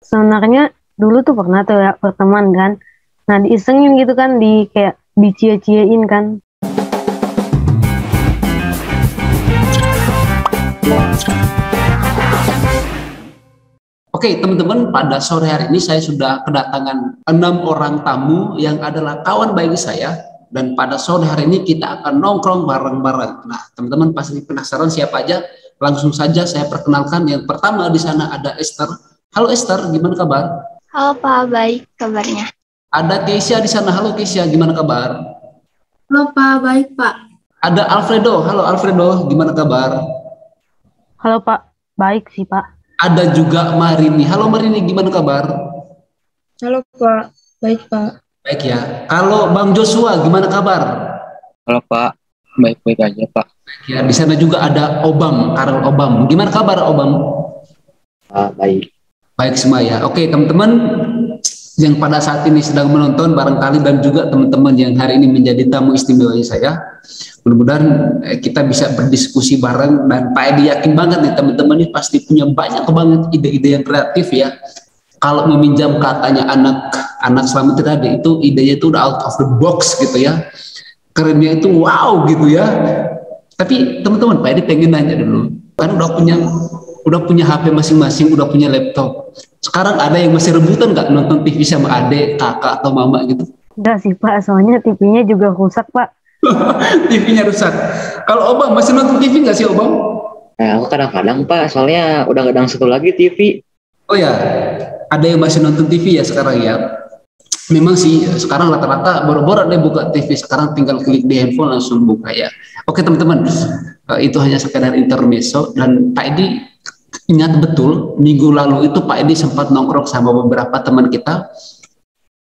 Sebenarnya dulu tuh pernah tuh ya berteman kan. Nah diisengin gitu kan, di kayak dicie-ciein kan. Oke, teman-teman, pada sore hari ini saya sudah kedatangan 6 orang tamu yang adalah kawan baik saya, dan pada sore hari ini kita akan nongkrong bareng-bareng. Nah, teman-teman pasti penasaran siapa aja? Langsung saja saya perkenalkan. Yang pertama di sana ada Esther. Halo Esther, gimana kabar? Halo Pak, baik kabarnya. Ada Keisha di sana. Halo Keisha, gimana kabar? Halo Pak, baik Pak. Ada Alfredo. Halo Alfredo, gimana kabar? Halo Pak, baik sih Pak. Ada juga Marini. Halo Marini, gimana kabar? Halo Pak, baik Pak. Baik ya. Kalau Bang Joshua, gimana kabar? Halo Pak, baik-baik aja Pak. Ya, di sana juga ada Obam, Karel Obam. Gimana kabar Obam? Baik. Baik semua ya. Oke, teman-teman yang pada saat ini sedang menonton barangkali, dan juga teman-teman yang hari ini menjadi tamu istimewa saya. Mudah-mudahan kita bisa berdiskusi bareng, dan Pak Edi yakin banget nih teman-teman ini pasti punya banyak banget ide-ide yang kreatif ya. Kalau meminjam katanya anak Selamat tadi, itu idenya itu udah out of the box gitu ya. Kerennya itu wow gitu ya. Tapi teman-teman, Pak Edi pengen nanya dulu. Kan udah punya HP masing-masing, udah punya laptop. Sekarang ada yang masih rebutan nggak nonton TV sama adik, kakak atau mama gitu? Enggak sih Pak, soalnya TV-nya juga rusak Pak. TV-nya rusak. Kalau Obam masih nonton TV nggak sih Obam? Aku kadang-kadang Pak, soalnya udah nggak ada satu lagi TV. Oh ya, ada yang masih nonton TV ya sekarang ya. Memang sih sekarang rata-rata boro-boro deh buka TV, sekarang tinggal klik di handphone langsung buka ya. Oke teman-teman, itu hanya sekedar intermezzo, dan Pak Edi ingat betul minggu lalu itu Pak Edi sempat nongkrong sama beberapa teman kita,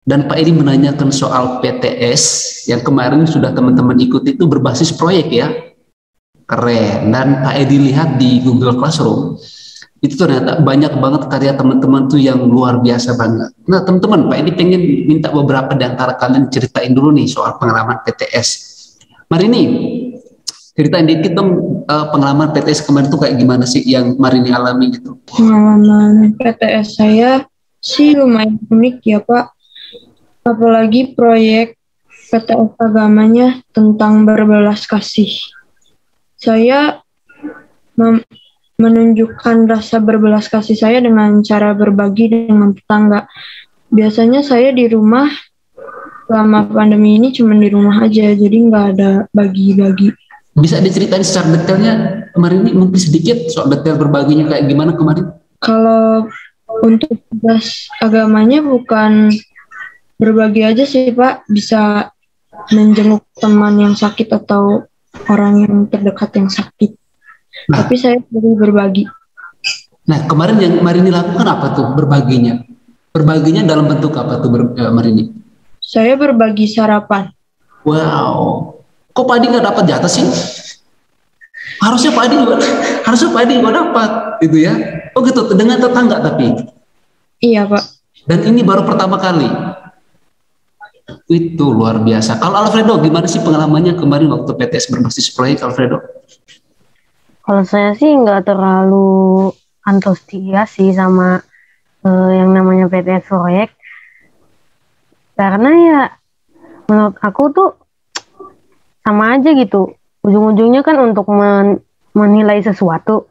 dan Pak Edi menanyakan soal PTS yang kemarin sudah teman-teman ikuti itu berbasis proyek ya. Keren. Dan Pak Edi lihat di Google Classroom itu ternyata banyak banget karya teman-teman tuh yang luar biasa banget. Nah teman-teman, Pak Edi pengen minta beberapa di antara kalian ceritain dulu nih soal pengalaman PTS. Marini, ceritain dikit dong pengalaman PTS kemarin tuh kayak gimana sih yang Marini alami gitu. Pengalaman PTS saya sih lumayan unik ya Pak. Apalagi proyek PTS agamanya tentang berbelas kasih. Saya menunjukkan rasa berbelas kasih saya dengan cara berbagi dengan tetangga. Biasanya saya di rumah selama pandemi ini cuma di rumah aja, jadi nggak ada bagi-bagi. Bisa diceritain secara detailnya kemarin ini, mungkin sedikit soal detail berbaginya kayak gimana kemarin? Kalau untuk tugas agamanya bukan berbagi aja sih Pak, bisa menjenguk teman yang sakit atau orang yang terdekat yang sakit. Nah, tapi saya perlu berbagi. Nah, kemarin yang Marini lakukan apa tuh berbaginya? Berbaginya dalam bentuk apa tuh Marini? Saya berbagi sarapan. Wow. Kok Pak Adi nggak dapat jatah sih? Harusnya Pak Adi juga dapat, gitu ya. Oh gitu, dengan tetangga tapi? Iya Pak. Dan ini baru pertama kali? Itu luar biasa. Kalau Alfredo, gimana sih pengalamannya kemarin waktu PTS berbasis proyek, Alfredo? Kalau saya sih nggak terlalu antusias sih sama yang namanya PTS proyek. Karena ya menurut aku tuh sama aja gitu. Ujung-ujungnya kan untuk menilai sesuatu.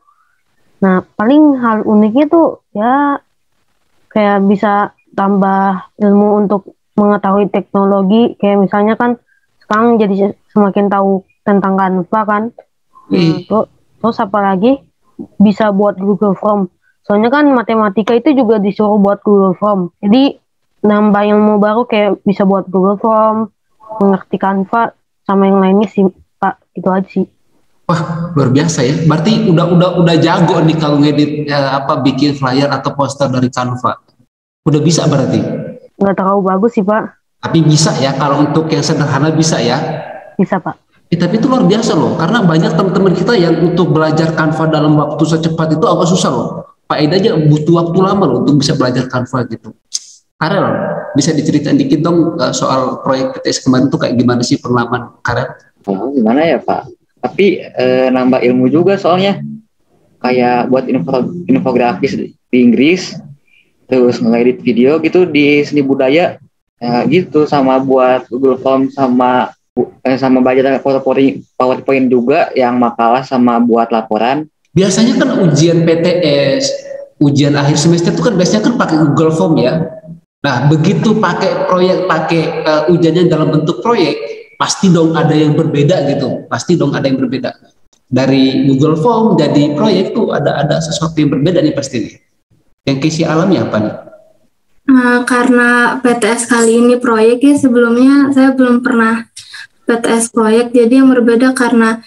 Nah, paling hal uniknya tuh ya kayak bisa tambah ilmu untuk mengetahui teknologi. Kayak misalnya kan sekarang jadi semakin tahu tentang Canva kan. Terus apalagi bisa buat Google Form. Soalnya kan matematika itu juga disuruh buat Google Form. Jadi nambah ilmu baru kayak bisa buat Google Form, mengerti Canva, sama yang lainnya sih Pak. Itu aja sih. Wah, luar biasa ya. Berarti udah jago nih kalau ngedit bikin flyer atau poster dari Canva. Udah bisa berarti? Nggak terlalu bagus sih Pak. Tapi bisa ya, kalau untuk yang sederhana bisa ya? Bisa Pak. Tapi itu luar biasa loh, karena banyak teman-teman kita yang untuk belajar Canva dalam waktu secepat itu agak susah loh. Pak Ida aja butuh waktu lama loh untuk bisa belajar Canva gitu. Karel, bisa diceritain dikit dong soal proyek PTS kemarin tuh kayak gimana sih pengalaman Karel? Oh, gimana ya Pak? Tapi nambah ilmu juga soalnya. Kayak buat infografis di Inggris, terus ngedit video gitu di seni budaya ya gitu, sama buat Google Form, sama baca PowerPoint juga yang makalah sama buat laporan. Biasanya kan ujian PTS, ujian akhir semester itu kan biasanya kan pakai Google Form ya. Nah, begitu pakai ujiannya dalam bentuk proyek, pasti dong ada yang berbeda gitu. Pasti dong ada yang berbeda. Dari Google Form jadi proyek tuh ada sesuatu yang berbeda nih pasti nih. Yang Casey alami apa nih? Karena PTS kali ini proyek ya, sebelumnya saya belum pernah PTS proyek, jadi yang berbeda karena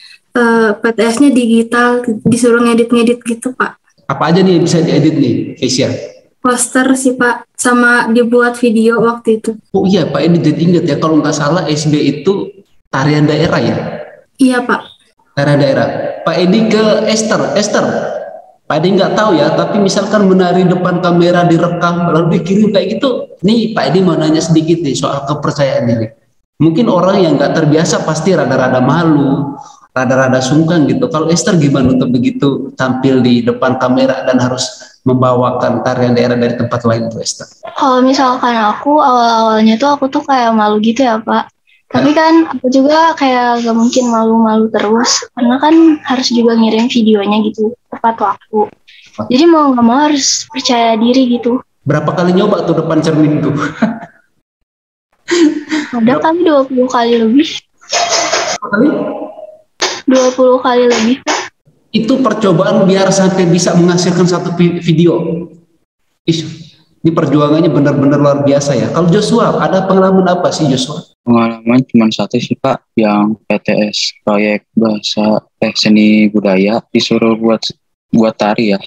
PTS-nya digital, disuruh ngedit-ngedit gitu Pak. Apa aja nih yang bisa diedit nih, Casey? Poster sih Pak, sama dibuat video waktu itu. Oh iya Pak, ini jadi ingat ya, kalau nggak salah SB itu tarian daerah ya? Iya Pak. Tarian daerah. Pak Edi ke Esther. Pak Edi nggak tahu ya, tapi misalkan menari depan kamera direkam lalu dikirim kayak gitu, nih Pak Edi mau nanya sedikit nih soal kepercayaan diri. Mungkin orang yang nggak terbiasa pasti rada-rada malu, rada-rada sungkan gitu. Kalau Esther gimana untuk begitu tampil di depan kamera dan harus membawakan tarian daerah dari tempat lain tuh Esther? Kalau misalkan aku awal-awalnya tuh aku tuh kayak malu gitu ya Pak. Tapi kan aku juga kayak gak mungkin malu-malu terus, karena kan harus juga ngirim videonya gitu tepat waktu. Jadi mau gak mau harus percaya diri gitu. Berapa kali nyoba tuh depan cermin tuh? Ada kali 20 kali lebih. Kali? 20 kali lebih. Itu percobaan biar sampai bisa menghasilkan satu video. Ini perjuangannya benar-benar luar biasa ya. Kalau Joshua, ada pengalaman apa sih Joshua? Pengalaman cuma satu sih Pak, yang PTS proyek bahasa seni budaya disuruh buat tari ya.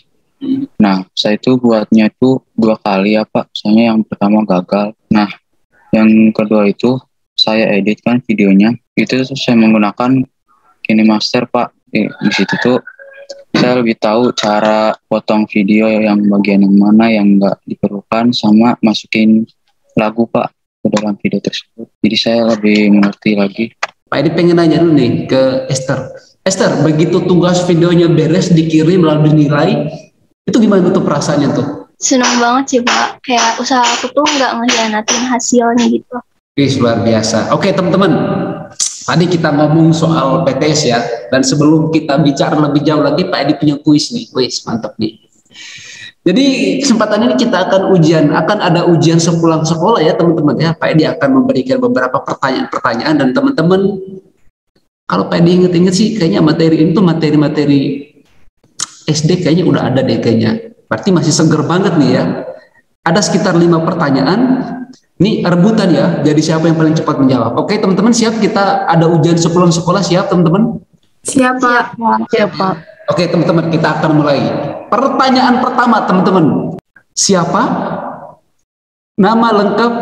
Nah, saya itu buatnya itu 2 kali ya Pak. Soalnya yang pertama gagal. Nah, yang kedua itu saya editkan videonya. Itu saya menggunakan KineMaster Pak. Di situ tuh saya lebih tahu cara potong video yang bagian yang mana yang nggak diperlukan, sama masukin lagu Pak ke dalam video tersebut. Jadi saya lebih mengerti lagi. Pak Edi pengen nanya dulu nih ke Esther. Esther, begitu tugas videonya beres, dikirim lalu dinilai, itu gimana tuh perasaannya tuh? Senang banget sih Pak. Kayak usaha aku tuh nggak ngehianatin hasilnya gitu. Luar biasa. Oke teman-teman, tadi kita ngomong soal PTS ya, dan sebelum kita bicara lebih jauh lagi, Pak Edi punya kuis nih. Kuis mantap nih. Jadi kesempatan ini kita akan ada ujian sepulang sekolah ya teman-teman ya. Pak Edi akan memberikan beberapa pertanyaan dan teman-teman, kalau Pak Edi inget-inget sih kayaknya materi ini tuh materi-materi SD kayaknya udah ada deh kayaknya. Berarti masih seger banget nih ya. Ada sekitar 5 pertanyaan. Ini rebutan ya, jadi siapa yang paling cepat menjawab. Oke teman-teman, siap? Kita ada ujian sepulang sekolah, siap teman-teman? Siap Pak. Siap Pak. Oke teman-teman, kita akan mulai. Pertanyaan pertama teman-teman, siapa nama lengkap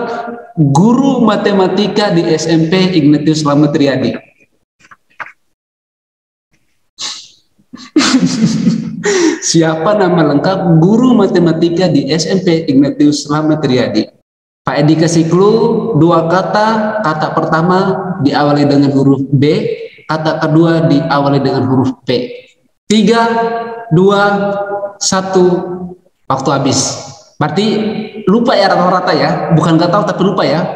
guru matematika di SMP Ignatius Slamet Riyadi? Siapa nama lengkap guru matematika di SMP Ignatius Slamet Riyadi? Pak Edi kasih clue 2 kata. Kata pertama diawali dengan huruf B, kata kedua diawali dengan huruf P. 3, 2, 1, waktu habis. Berarti lupa ya rata-rata ya, bukan nggak tahu tapi lupa ya.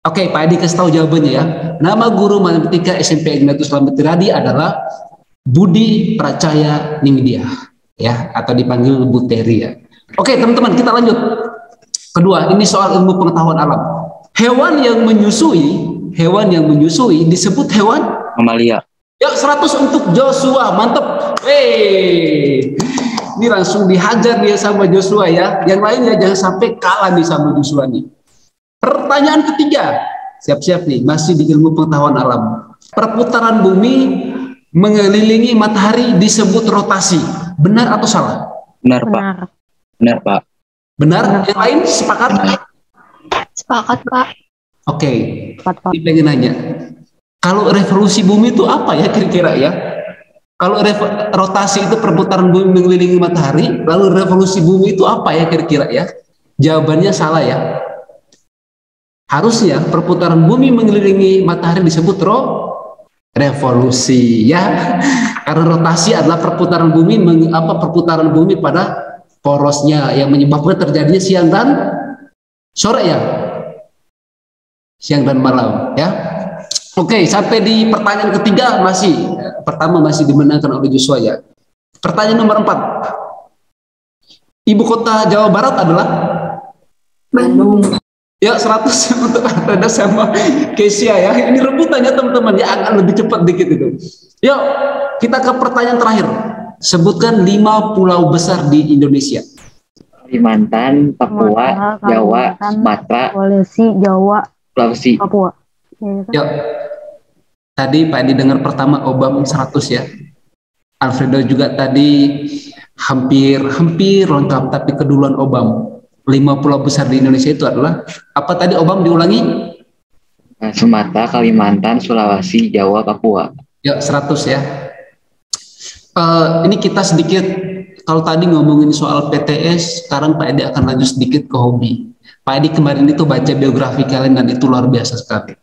Oke, Pak Edi kasih tahu jawabannya ya. Nama guru matematika SMP Ignatius Slamet Riyadi adalah Budi Pracaya Ningdia ya, atau dipanggil Bu Teri ya. Oke teman-teman, kita lanjut. Kedua, ini soal ilmu pengetahuan alam. Hewan yang menyusui disebut hewan Mamalia. Ya, 100 untuk Joshua, mantep. Ini langsung dihajar dia sama Joshua ya. Yang lainnya jangan sampai kalah nih sama Joshua nih. Pertanyaan ketiga, siap-siap nih, masih di ilmu pengetahuan alam. Perputaran bumi mengelilingi matahari disebut rotasi. Benar atau salah? Benar Pak. Benar Pak. Benar? Yang lain sepakat? Sepakat Pak. Oke, ini pengen nanya. Kalau revolusi bumi itu apa ya kira-kira ya? Kalau rotasi itu perputaran bumi mengelilingi matahari, lalu revolusi bumi itu apa ya kira-kira ya? Jawabannya salah ya. Harusnya perputaran bumi mengelilingi matahari disebut revolusi ya. Karena rotasi adalah perputaran bumi pada porosnya yang menyebabkan terjadinya siang dan sore ya, siang dan malam ya. Oke, sampai di pertanyaan ketiga pertama masih dimenangkan oleh Joshua ya. Pertanyaan nomor 4, ibu kota Jawa Barat adalah Bandung. ya 100 untuk Alfreda sama Kesia ya. Ini rebutannya teman-teman ya, agak lebih cepat dikit itu. Yuk kita ke pertanyaan terakhir. Sebutkan 5 pulau besar di Indonesia. Kalimantan, Papua, Jawa, Sumatera, Sulawesi, Jawa, Sulawesi. Papua. Ya, kan? Yuk. Tadi Pak Edi dengar pertama Obam 100 ya. Alfredo juga tadi hampir lengkap, tapi keduluan Obam. 5 pulau besar di Indonesia itu adalah apa tadi Obam diulangi? Sumatera, Kalimantan, Sulawesi, Jawa, Papua. Yuk 100 ya. Ini kita sedikit, kalau tadi ngomongin soal PTS, sekarang Pak Edi akan lanjut sedikit ke hobi. Pak Edi kemarin itu baca biografi kalian dan itu luar biasa sekali.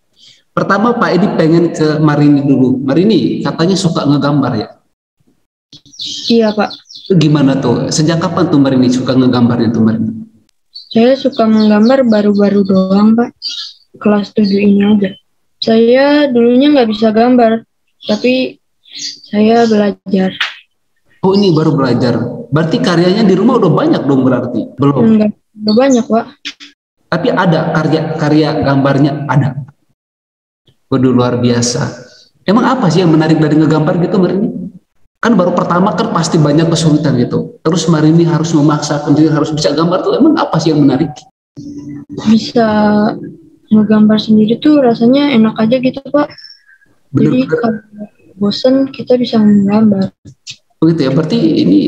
Pertama Pak Edi pengen ke Marini dulu. Marini katanya suka ngegambar ya? Iya Pak, Gimana tuh? Sejak kapan tuh Marini suka ngegambarnya tuh Marini? saya suka menggambar baru-baru doang Pak, kelas 7 ini aja. Saya dulunya nggak bisa gambar, tapi saya belajar. Oh ini baru belajar. Berarti karyanya di rumah udah banyak dong berarti? Belum? Enggak banyak Pak. Tapi ada karya gambarnya ada. Waduh luar biasa. Emang apa sih yang menarik dari ngegambar gitu Marini? Kan baru pertama kan pasti banyak kesulitan gitu. Terus Marini harus memaksakan diri harus bisa gambar tuh, emang apa sih yang menarik? Bisa ngegambar sendiri tuh rasanya enak aja gitu Pak. Jadi Bener-bener. kalau bosen kita bisa menggambar. Begitu ya, berarti ini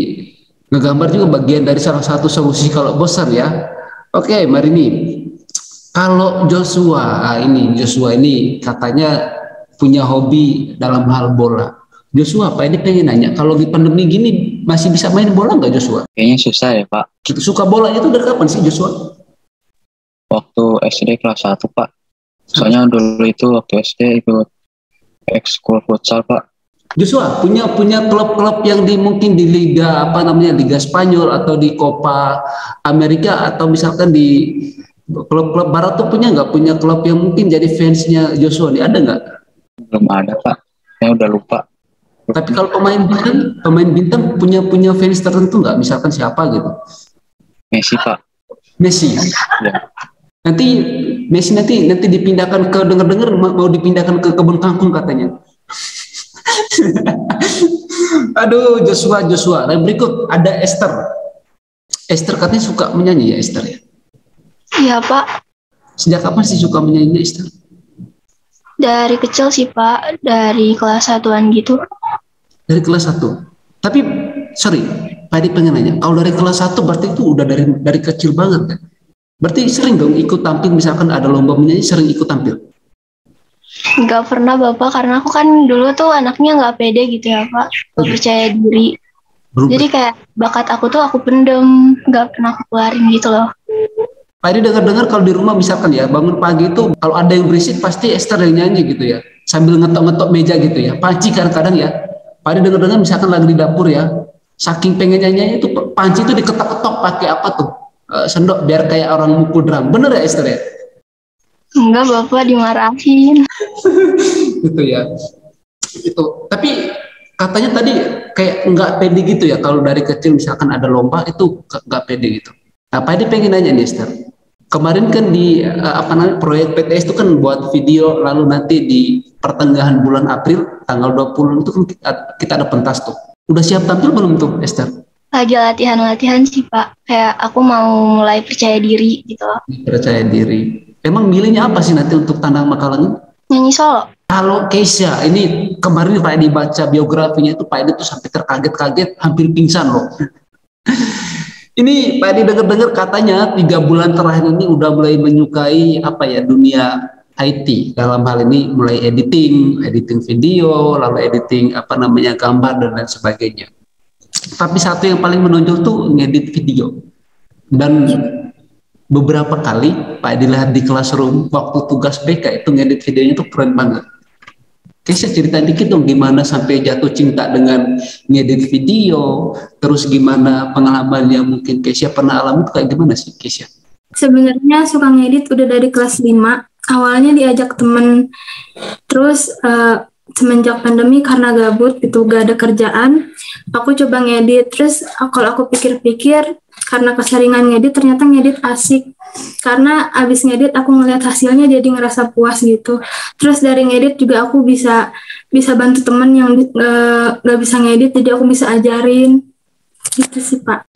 ngegambar juga bagian dari salah satu solusi kalau bosan ya. Oke Marini, kalau Joshua ini katanya punya hobi dalam hal bola. Joshua, Pak ini pengen nanya, kalau di pandemi gini masih bisa main bola nggak Joshua? Kayaknya susah ya Pak. Suka bola itu dari kapan sih Joshua? Waktu SD kelas 1 Pak. Soalnya dulu itu waktu SD ikut ekskul futsal Pak. Joshua punya klub-klub yang mungkin di liga Liga Spanyol atau di Copa Amerika atau misalkan di klub-klub barat tuh punya klub yang mungkin jadi fansnya Joshua nih, ada nggak? Belum ada Pak. Saya udah lupa. Tapi kalau pemain bintang punya fans tertentu nggak? Misalkan siapa gitu? Messi Pak. Messi. Ya. Nanti Messi nanti dipindahkan ke dengar-dengar mau dipindahkan ke kebun kangkung katanya. Aduh Joshua. Nah, berikut ada Esther. Esther katanya suka menyanyi ya Esther ya? Iya Pak, Sejak kapan sih suka menyanyi Esther? dari kecil sih Pak, dari kelas 1-an gitu. Dari kelas 1. Tapi sorry, Pak Edi pengen nanya, kalau dari kelas 1 berarti itu udah dari kecil banget kan? Berarti sering dong ikut tampil, misalkan ada lomba menyanyi sering ikut tampil? Nggak pernah Bapak, karena aku kan dulu tuh anaknya nggak pede gitu ya Pak, nggak percaya diri. Jadi kayak bakat aku tuh aku pendem, nggak pernah aku keluarin gitu loh. Pak Edi dengar-dengar kalau di rumah misalkan ya bangun pagi itu kalau ada yang berisik pasti Esther yang nyanyi gitu ya, sambil ngetok-ngetok meja gitu ya, panci kadang-kadang ya. Pak Edi dengar-dengar misalkan lagi di dapur ya, saking pengen nyanyi itu panci itu diketok-ketok pakai apa tuh? Sendok biar kayak orang mukul drum. Bener ya Esther ya? Enggak Bapak, dimarahin. Gitu ya. Itu. Tapi katanya tadi kayak nggak pede gitu ya kalau dari kecil misalkan ada lomba itu nggak pede gitu. Nah, Pak Edi pengen nanya nih Esther. Kemarin kan di proyek PTS itu kan buat video, lalu nanti di pertengahan bulan April tanggal 20 itu kan kita ada pentas tuh. Udah siap tampil belum tuh Esther? Lagi latihan sih Pak, kayak aku mau mulai percaya diri gitu loh. Percaya diri. Emang milihnya apa sih nanti untuk tanah Makalang? Nyanyi solo. Kalau Keisha, ini kemarin Pak Edi baca biografinya itu Pak Edi tuh sampai terkaget-kaget, hampir pingsan loh. Ini Pak Edi dengar-dengar katanya 3 bulan terakhir ini udah mulai menyukai dunia IT. Dalam hal ini mulai editing video, lalu editing gambar dan lain sebagainya. Tapi satu yang paling menonjol tuh ngedit video. Dan beberapa kali Pak Edi lihat di classroom waktu tugas BK itu ngedit videonya tuh keren banget. Keisha cerita dikit dong gimana sampai jatuh cinta dengan ngedit video, terus gimana pengalaman yang mungkin Keisha pernah alami itu kayak gimana sih Keisha? Sebenarnya suka ngedit udah dari kelas 5. Awalnya diajak temen, terus semenjak pandemi karena gabut gitu, gak ada kerjaan, aku coba ngedit. Terus kalau aku pikir-pikir, karena keseringan ngedit, ternyata ngedit asik. Karena abis ngedit aku ngeliat hasilnya jadi ngerasa puas gitu. Terus dari ngedit juga aku bisa bantu temen yang gak bisa ngedit, jadi aku bisa ajarin. Gitu sih Pak.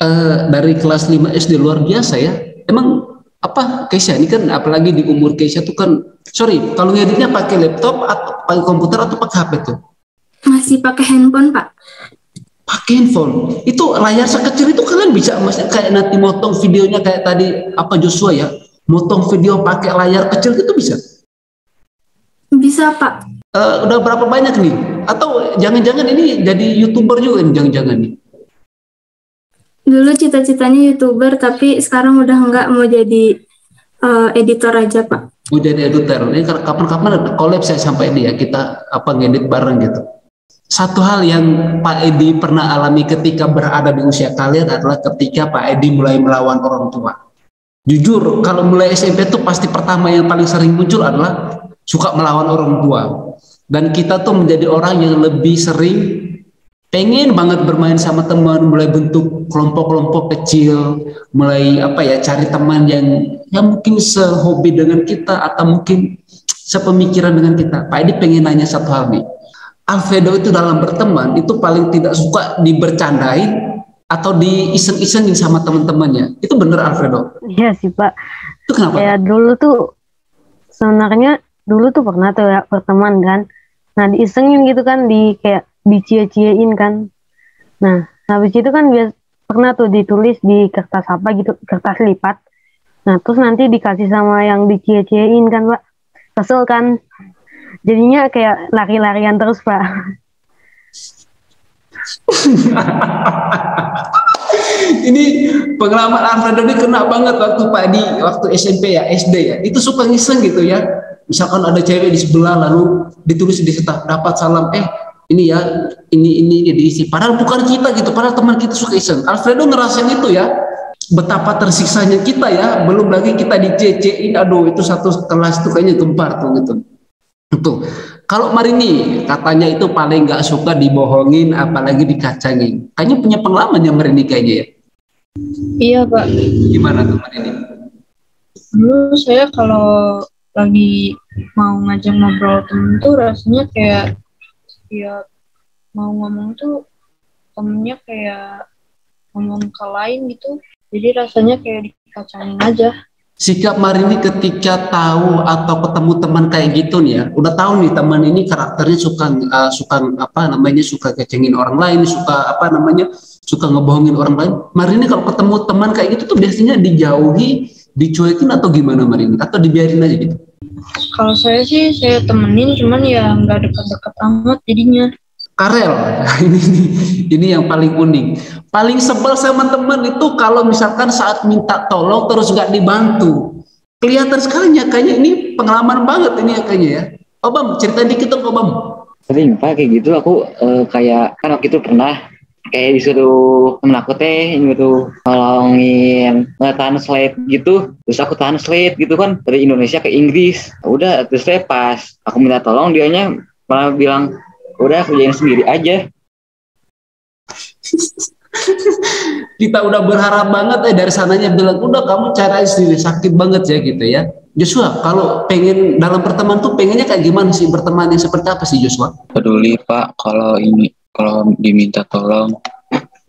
Dari kelas 5 SD luar biasa ya. Emang apa Keisha ini kan apalagi di umur Keisha tuh kan, sorry, kalau ngeditnya pakai laptop atau pakai komputer atau pakai HP tuh? Masih pakai handphone Pak. Pakai handphone. Itu layar sekecil itu kalian bisa maksudnya kayak nanti motong videonya kayak tadi apa Joshua ya, motong video pakai layar kecil itu bisa? Bisa Pak. Udah berapa banyak nih? Atau jangan-jangan ini jadi YouTuber juga nih, jangan-jangan nih? Dulu cita-citanya YouTuber, tapi sekarang udah enggak, mau jadi editor aja Pak. Mau jadi editor. Ini kapan-kapan ada collab saya sampai dia kita apa ngedit bareng gitu. Satu hal yang Pak Edi pernah alami ketika berada di usia kalian adalah ketika Pak Edi mulai melawan orang tua. Jujur, kalau mulai SMP itu pasti pertama yang paling sering muncul adalah suka melawan orang tua. Dan kita tuh menjadi orang yang lebih sering pengen banget bermain sama teman, mulai bentuk kelompok-kelompok kecil, mulai apa ya, cari teman yang mungkin sehobi dengan kita atau mungkin sepemikiran dengan kita. Pak Edi pengen nanya satu hal nih. Alfredo itu dalam berteman itu paling tidak suka dibercandain atau diiseng-isengin sama teman-temannya. Itu bener Alfredo? Iya sih Pak. Itu kenapa? Kayak dulu tuh sebenarnya pernah tuh ya berteman kan. Nah diisengin gitu kan, kayak dicie-ciein kan. Nah habis itu kan pernah tuh ditulis di kertas apa gitu, kertas lipat. Nah terus nanti dikasih sama yang dicie-ciein kan Pak. Kesel kan. Jadinya kayak lari-larian terus Pak. Ini pengalaman Alfredo ini kena banget waktu SMP ya, SD ya. Itu suka ngiseng gitu ya. Misalkan ada cewek di sebelah lalu ditulis di sebelah dapat salam, ini ya, ini diisi. Padahal bukan kita gitu, padahal teman kita suka iseng. Alfredo ngerasain itu ya. Betapa tersiksanya kita ya, belum lagi kita dicecein, aduh itu satu kelas tuh kayaknya gempar tuh gitu. Tuh, kalau Marini katanya itu paling nggak suka dibohongin, apalagi dikacangin. Kayaknya punya pengalaman ya Marini kayaknya ya. Iya Pak. Gimana tuh Marini? Dulu saya kalau lagi mau ngajak ngobrol temen tuh rasanya kayak ya mau ngomong tuh temennya kayak ngomong ke lain gitu. Jadi rasanya kayak dikacangin aja. Sikap Marini ketika tahu atau ketemu teman kayak gitu nih ya, udah tahu nih teman ini karakternya suka kecengin orang lain, suka ngebohongin orang lain. Marini kalau ketemu teman kayak gitu tuh biasanya dijauhi, dicuekin atau gimana Marini? Atau dibiarin aja gitu? Kalau saya sih saya temenin, cuman ya nggak dekat-dekat amat jadinya. Karel, ini yang paling unik. Paling sebel sama teman itu kalau misalkan saat minta tolong terus nggak dibantu. Kelihatan sekali ya, kayaknya ini pengalaman banget ini ya kayaknya ya. Obam, cerita dikit dong Obam. Sering Pak kayak gitu, aku kayak kan waktu itu pernah kayak disuruh temen aku ini tuh tolongin translate gitu, terus aku translate gitu kan dari Indonesia ke Inggris. Udah terus saya pas aku minta tolong, dianya malah bilang udah kerjain sendiri aja. Kita udah berharap banget dari sananya bilang udah kamu cari sendiri, sakit banget ya gitu ya. Joshua, kalau pengen dalam pertemuan tuh pengennya kayak gimana sih, berteman yang seperti apa sih Joshua? Peduli Pak kalau diminta tolong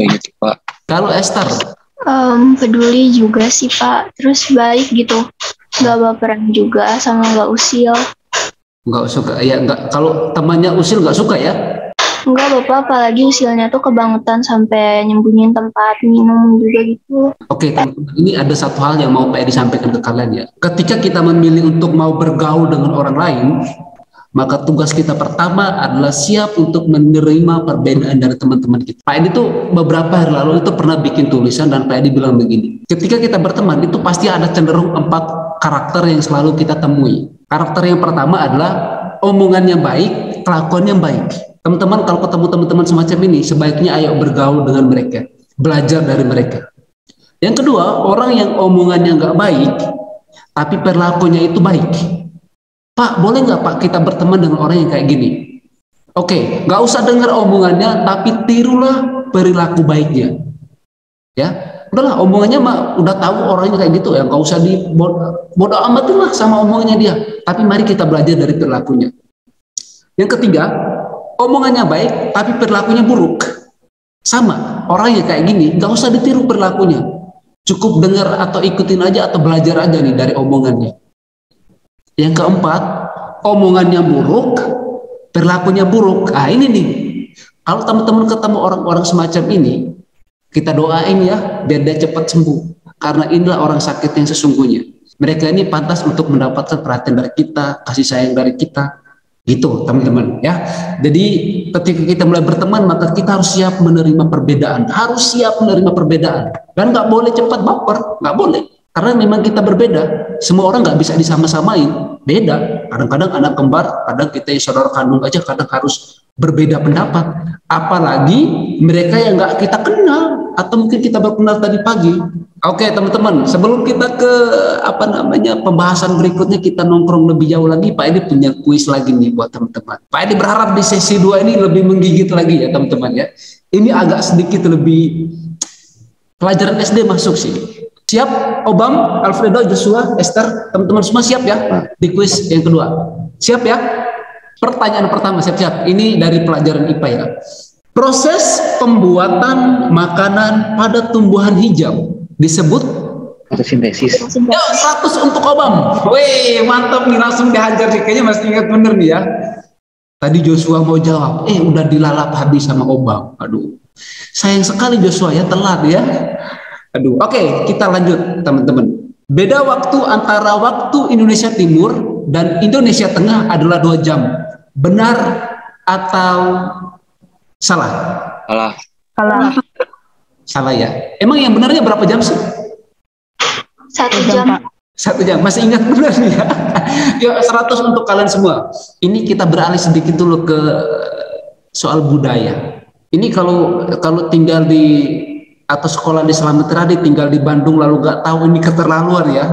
kayak gitu Pak. Kalau Esther? Peduli juga sih Pak, terus baik gitu, nggak baperan juga sama nggak usil. Nggak suka ya, nggak, kalau temannya usil nggak suka ya? Enggak Bapak, apalagi usilnya tuh kebangetan sampai nyembunyiin tempat minum juga gitu. Oke teman-teman, ini ada satu hal yang mau Pak Edi sampaikan ke kalian ya. Ketika kita memilih untuk mau bergaul dengan orang lain, maka tugas kita pertama adalah siap untuk menerima perbedaan dari teman-teman kita. Pak Edi tuh beberapa hari lalu itu pernah bikin tulisan dan Pak Edi bilang begini, ketika kita berteman itu pasti ada cenderung 4 karakter yang selalu kita temui. Karakter yang pertama adalah omongannya baik, kelakuan yang baik. Teman-teman kalau ketemu teman-teman semacam ini, sebaiknya ayo bergaul dengan mereka, belajar dari mereka. Yang kedua, orang yang omongannya nggak baik, tapi perilakunya itu baik. Pak, boleh nggak Pak kita berteman dengan orang yang kayak gini? Oke, nggak usah dengar omongannya, tapi tirulah perilaku baiknya. Ya, udahlah omongannya mah udah tahu orangnya kayak gitu ya, nggak usah bodoh amatin lah sama omongannya dia. Tapi mari kita belajar dari perilakunya. Yang ketiga, omongannya baik, tapi perilakunya buruk. Sama, orangnya kayak gini, nggak usah ditiru perilakunya. Cukup dengar atau ikutin aja atau belajar aja nih dari omongannya. Yang keempat, omongannya buruk, perilakunya buruk. Ah ini nih, kalau teman-teman ketemu orang-orang semacam ini, kita doain ya, biar dia cepat sembuh. Karena inilah orang sakit yang sesungguhnya. Mereka ini pantas untuk mendapatkan perhatian dari kita, kasih sayang dari kita. Gitu teman-teman ya. Jadi ketika kita mulai berteman, maka kita harus siap menerima perbedaan, harus siap menerima perbedaan, dan nggak boleh cepat baper, nggak boleh, karena memang kita berbeda. Semua orang nggak bisa disama-samain, beda. Kadang-kadang anak kembar, kadang kita yang saudara kandung aja kadang harus berbeda pendapat, apalagi mereka yang nggak kita kenal atau mungkin kita baru kenal tadi pagi. Oke teman-teman, sebelum kita ke pembahasan berikutnya, kita nongkrong lebih jauh lagi. Pak Edi punya kuis lagi nih buat teman-teman. Pak Edi berharap di sesi 2 ini lebih menggigit lagi ya teman-teman ya. Ini agak sedikit lebih pelajaran SD masuk sih. Siap Obam, Alfredo, Joshua, Esther, teman-teman semua siap ya di kuis yang kedua? Siap ya? Pertanyaan pertama, siap-siap. Ini dari pelajaran IPA ya. Proses pembuatan makanan pada tumbuhan hijau disebut fotosintesis. Ya, 100 untuk Obam. Wih, mantap nih, langsung dihajar nih. Kayaknya masih ingat bener nih ya. Tadi Joshua mau jawab, udah dilalap habis sama Obam. Aduh, sayang sekali Joshua ya, telat ya. Aduh, oke, kita lanjut teman-teman. Beda waktu antara waktu Indonesia Timur dan Indonesia Tengah adalah 2 jam. Benar atau salah? Salah. Salah. Salah ya. Emang yang benarnya berapa jam sih? 1 jam. 1 jam. Masih ingat benar nih ya? Ya 100 untuk kalian semua. Ini kita beralih sedikit dulu ke soal budaya. Ini kalau tinggal di atau sekolah di Slamet Radi, tinggal di Bandung lalu nggak tahu, ini keterlaluan ya.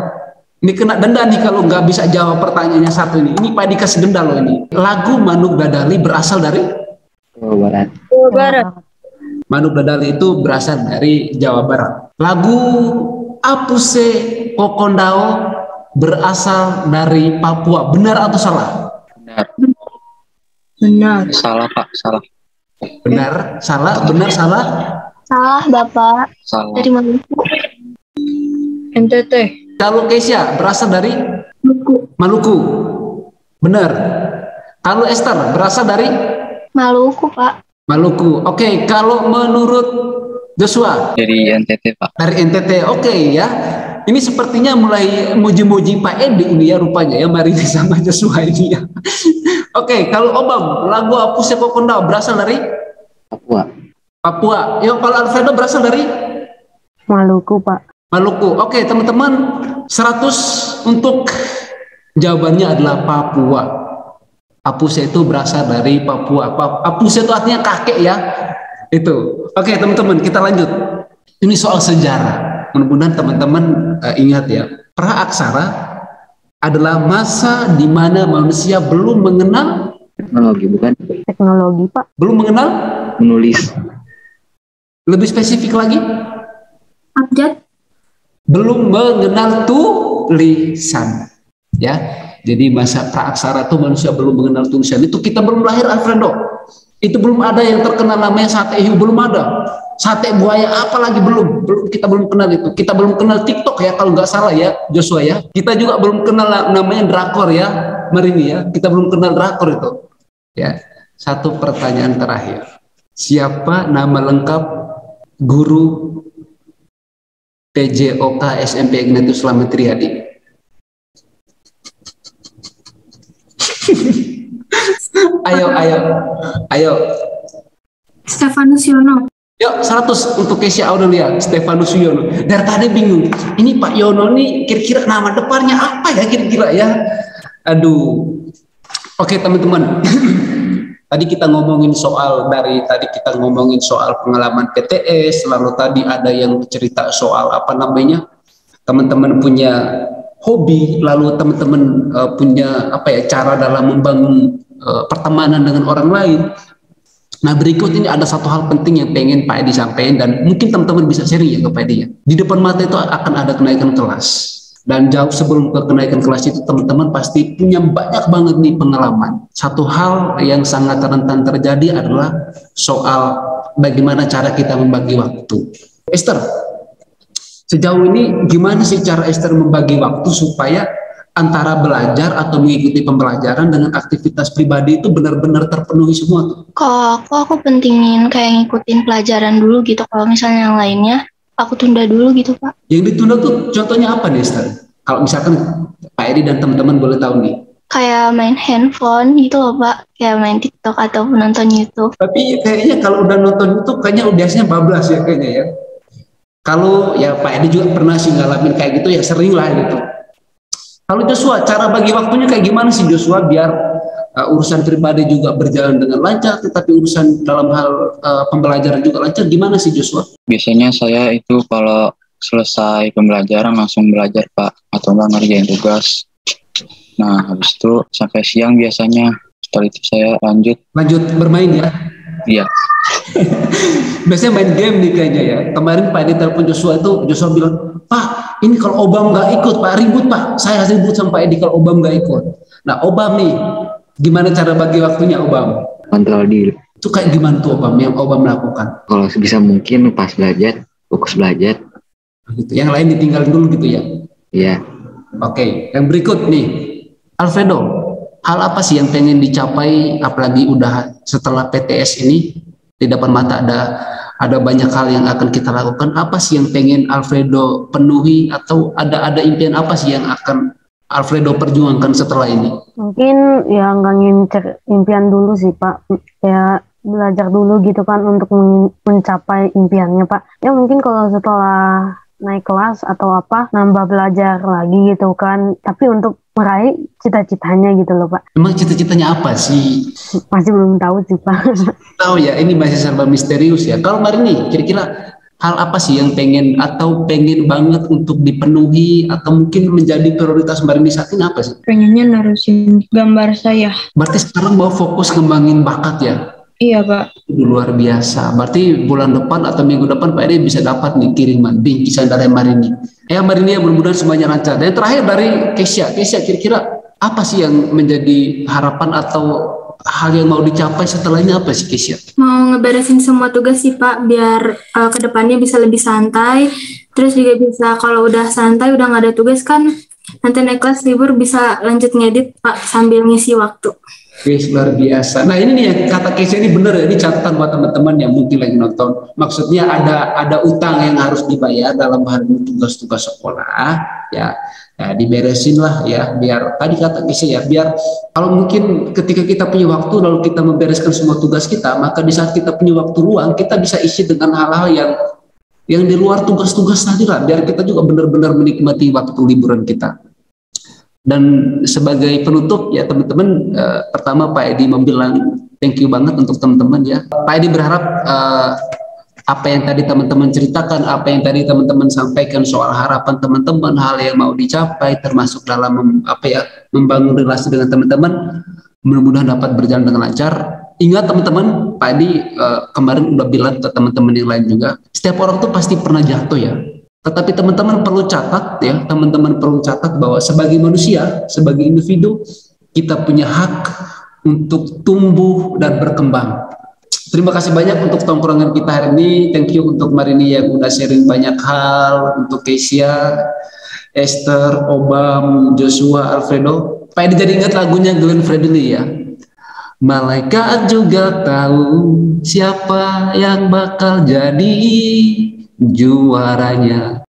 Ini kena denda nih kalau nggak bisa jawab pertanyaannya satu ini. Ini Pak dikasih denda loh ini. Lagu Manuk Dadali berasal dari Jawa Barat. Jawa Barat. Manuk Dadali itu berasal dari Jawa Barat. Lagu Apuse Kokondao berasal dari Papua. Benar atau salah? Benar. Benar. Salah Pak, salah. Benar, salah, benar, salah. Salah, Bapak. Salah. Dari Maluku. NTT. Kalau Kesia berasal dari Maluku. Maluku. Benar. Kalau Esther berasal dari Maluku, Pak. Maluku. Oke, kalau menurut Joshua Dari NTT Pak. dari NTT. Oke ya. Ini sepertinya mulai muji-muji Pak Edi ini ya rupanya ya, Mari sama Joshua ini ya. Oke, kalau Obam, lagu Apuse Kokondao berasal dari Papua. Papua. Yo, kalau Alfredo berasal dari Maluku, Pak. Maluku. Oke, teman-teman, 100 untuk jawabannya adalah Papua. Apuse itu berasal dari Papua. Apuse itu artinya kakek ya. Itu. Oke, teman-teman, kita lanjut. Ini soal sejarah. Mudah-mudahan teman-teman ingat ya. Praaksara adalah masa di mana manusia belum mengenal Teknologi bukan? Teknologi, Pak. belum mengenal, Menulis. lebih spesifik lagi, Abjad. belum mengenal tulisan. Ya. Jadi masa praaksara itu manusia belum mengenal tulisan. Itu kita belum lahir, Alfredo. Itu belum ada yang terkenal namanya sate hiu, belum ada. Sate buaya apalagi belum kita belum kenal itu. Kita belum kenal TikTok ya kalau nggak salah ya, Joshua ya. Kita juga belum kenal namanya drakor ya, Marini ya. Kita belum kenal drakor itu. Ya. Satu pertanyaan terakhir. Siapa nama lengkap guru PJOK SMP Ignatius Slamet Riyadi? Ayo. Stefanus Yono. Yuk 100 untuk Kesia Aurelia, Stefanus Yono. Dari tadi bingung, ini Pak Yono nih kira-kira nama depannya apa ya kira-kira ya? Aduh. Oke teman-teman, Tadi kita ngomongin soal pengalaman PTS, lalu tadi ada yang cerita soal teman-teman punya hobi, lalu teman-teman punya cara dalam membangun pertemanan dengan orang lain. Nah, berikut ini ada satu hal penting yang pengen Pak Edi sampaikan, dan mungkin teman-teman bisa sharing ya ke Pak Edi ya. Di depan mata itu akan ada kenaikan kelas. Dan jauh sebelum ke kenaikan kelas itu, teman-teman pasti punya banyak banget nih pengalaman. Satu hal yang sangat rentan terjadi adalah soal bagaimana cara kita membagi waktu. Esther, sejauh ini gimana sih cara Esther membagi waktu supaya antara belajar atau mengikuti pembelajaran dengan aktivitas pribadi itu benar-benar terpenuhi semua tuh? Kalau aku pentingin kayak ngikutin pelajaran dulu gitu. Kalau misalnya yang lainnya, aku tunda dulu gitu, Pak. Yang ditunda tuh contohnya apa nih, Esther? Kalau misalkan Pak Edi dan teman-teman boleh tahu nih. Kayak main handphone gitu loh, Pak. Kayak main TikTok ataupun nonton YouTube. Tapi kayaknya kalau udah nonton YouTube kayaknya biasanya bablas ya kayaknya ya. Kalau ya Pak Edi juga pernah sih ngalamin kayak gitu ya, sering lah gitu. Kalau Joshua, cara bagi waktunya kayak gimana sih Joshua biar urusan pribadi juga berjalan dengan lancar, tetapi urusan dalam hal pembelajaran juga lancar, gimana sih Joshua? Biasanya saya itu kalau selesai pembelajaran langsung belajar Pak, atau enggak ngerjain tugas. Nah, habis itu sampai siang biasanya. Setelah itu saya lanjut bermain ya? Iya. Biasanya main game nih kayaknya ya. Kemarin Pak Edi telepon Joshua itu, Joshua bilang, Pak, ini kalau Obam nggak ikut, Pak, ribut Pak. Saya ribut sama Pak Edi kalau Obam nggak ikut. Nah, Obam nih, gimana cara bagi waktunya Obam? Kontrol diri. Itu kayak gimana tuh Obam yang Obam lakukan? Kalau sebisa mungkin pas belajar, fokus belajar. Gitu. Yang lain ditinggalin dulu gitu ya? Iya. Oke, yang berikut nih, Alfredo, hal apa sih yang pengen dicapai, apalagi udah setelah PTS ini di depan mata ada banyak hal yang akan kita lakukan. Apa sih yang pengen Alfredo penuhi, atau ada impian apa sih yang akan Alfredo perjuangkan setelah ini? Mungkin ya nggak ngincer impian dulu sih Pak, ya belajar dulu gitu kan untuk mencapai impiannya Pak. Ya mungkin kalau setelah naik kelas atau apa, nambah belajar lagi gitu kan, tapi untuk meraih cita-citanya gitu loh Pak. Emang cita-citanya apa sih? Masih belum tahu sih Pak. Tahu ya, ini masih serba misterius ya. Kalau Marini, kira-kira hal apa sih yang pengen banget untuk dipenuhi, atau mungkin menjadi prioritas Marini saat ini apa sih? Pengennya narusin gambar saya. Berarti sekarang mau fokus kembangin bakat ya? Iya Pak. Luar biasa. Berarti bulan depan atau minggu depan Pak Edi bisa dapat nih kiriman bingkisan dari Marini. Ya Marini, ya mudah-mudahan semuanya lancar. Dan yang terakhir dari Kesia, kira-kira apa sih yang menjadi harapan atau hal yang mau dicapai setelah ini apa sih Kesia? Mau ngeberesin semua tugas sih Pak, biar kedepannya bisa lebih santai. Terus juga bisa kalau udah santai, udah nggak ada tugas kan, nanti naik kelas libur bisa lanjut ngedit Pak sambil ngisi waktu. Wih, luar biasa. Nah ini nih yang kata Kesia ini bener ya, ini catatan buat teman-teman yang mungkin lagi nonton. Maksudnya ada utang yang harus dibayar dalam hal tugas-tugas sekolah, ya diberesin lah ya, biar tadi kata Kesia ya, biar kalau mungkin ketika kita punya waktu lalu kita membereskan semua tugas kita, maka di saat kita punya waktu luang kita bisa isi dengan hal-hal yang di luar tugas-tugas tadi lah, biar kita juga benar-benar menikmati waktu liburan kita. Dan sebagai penutup ya teman-teman, pertama Pak Edi membilang thank you banget untuk teman-teman ya. Pak Edi berharap apa yang tadi teman-teman ceritakan, apa yang tadi teman-teman sampaikan soal harapan teman-teman, hal yang mau dicapai termasuk dalam membangun relasi dengan teman-teman, mudah-mudahan dapat berjalan dengan lancar. Ingat teman-teman, Pak Edi kemarin udah bilang ke teman-teman yang lain juga, setiap orang tuh pasti pernah jatuh ya. Tetapi teman-teman perlu catat ya, teman-teman perlu catat bahwa sebagai manusia, sebagai individu, kita punya hak untuk tumbuh dan berkembang. Terima kasih banyak untuk tongkrongan kita hari ini. Thank you untuk Marini yang udah sharing banyak hal, untuk Kesia, Esther, Obam, Joshua, Alfredo. Pak Edi jadi ingat lagunya Glenn Fredly ya. Malaikat juga tahu siapa yang bakal jadi juaranya.